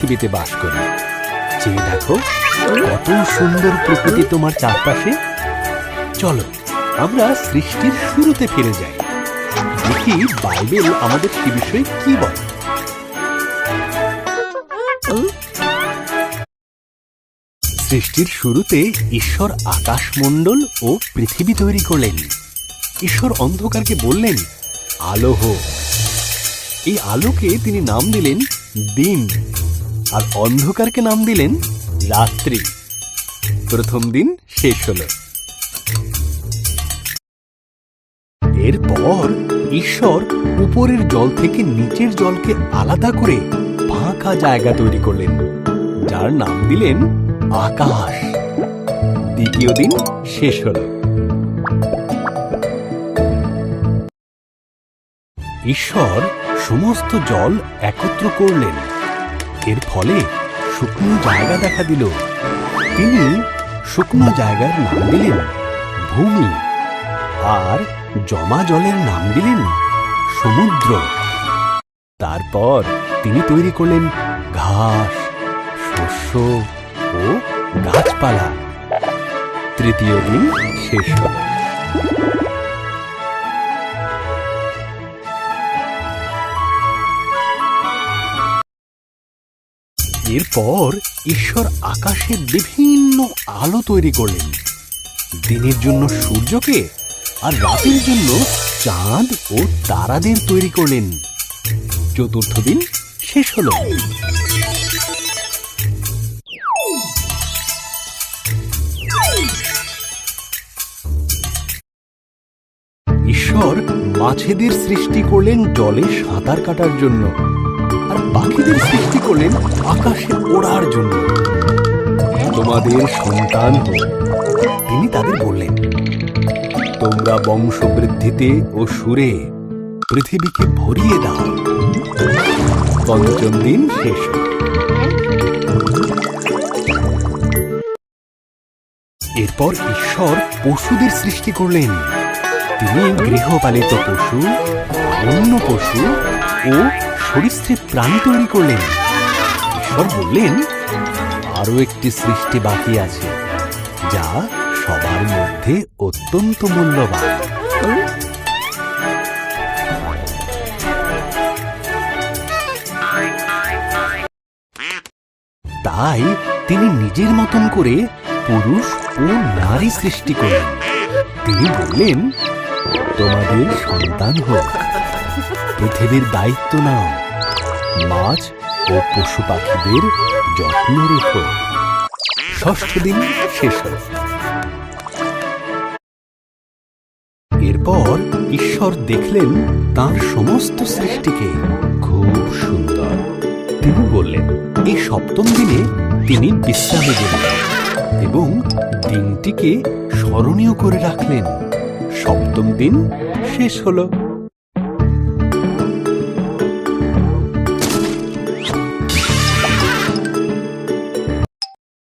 পৃথিবীতে বাস করি। চেয়ে দেখো কত সুন্দর প্রকৃতি তোমার চারপাশে। চলো আমরা সৃষ্টির শুরুতে ফিরে যাই, দেখি বাইবেল আমাদের সে বিষয়ে কি বলে। সৃষ্টির শুরুতে ঈশ্বর আকাশমণ্ডল ও পৃথিবী তৈরি করলেন। ঈশ্বর অন্ধকারকে বললেন, আলো হোক। এই আলোকে তিনি নাম দিলেন দিন, আর অন্ধকারকে নাম দিলেন রাত্রি। প্রথম দিন শেষ হল। এরপর ঈশ্বর উপরের জল থেকে নিচের জলকে আলাদা করে ফাঁকা জায়গা তৈরি করলেন, যার নাম দিলেন আকাশ। দ্বিতীয় দিন শেষ হল। ঈশ্বর সমস্ত জল একত্র করলেন। এর ফলে শুকনো জায়গা দেখা দিল। তিনি শুকনো জায়গার নাম দিলেন ভূমি, আর জমা জলের নাম দিলেন সমুদ্র। তারপর তিনি তৈরি করলেন ঘাস, শস্য ও গাছপালা। তৃতীয় দিন শেষ হল। এরপর ঈশ্বর আকাশে বিভিন্ন আলো তৈরি করলেন, দিনের জন্য সূর্যকে আর রাতের জন্য চাঁদ ও তারাদের তৈরি করলেন। চতুর্থ দিন শেষ হল। ঈশ্বর মাছেদের সৃষ্টি করলেন জলে সাঁতার কাটার জন্য, আর পাখিদের সৃষ্টি করলেন আকাশে ওড়ার জন্য। তোমাদের সন্তান হোক, তিনি তাদের বললেন, তোমরা বংশবৃদ্ধিতে ও সুরে পৃথিবীকে ভরিয়ে দাও। পঞ্চম দিন শেষ হল। এরপর ঈশ্বর পশুদের সৃষ্টি করলেন। তিনি গৃহপালিত পশু, বন্য পশু ও সরীসৃপ প্রাণী তৈরি করলেন। ঈশ্বর বললেন, আরো একটি সৃষ্টি বাকি আছে, যা সবার মধ্যে অত্যন্ত মূল্যবান। তাই তিনি নিজের মতন করে পুরুষ ও নারী সৃষ্টি করলেন। তিনি বললেন, তোমাদের সন্তান হোক, পৃথিবীর দায়িত্ব নাও, মাছ ও পশু পাখিদের যত্ন রেখো। ষষ্ঠ দিন শেষ হল। এরপর ঈশ্বর দেখলেন তাঁর সমস্ত সৃষ্টিকে খুব সুন্দর। তিনি বললেন, এই সপ্তম দিনে তিনি বিশ্রামে গেলেন এবং দিনটিকে স্মরণীয় করে রাখলেন। সপ্তম দিন শেষ হল।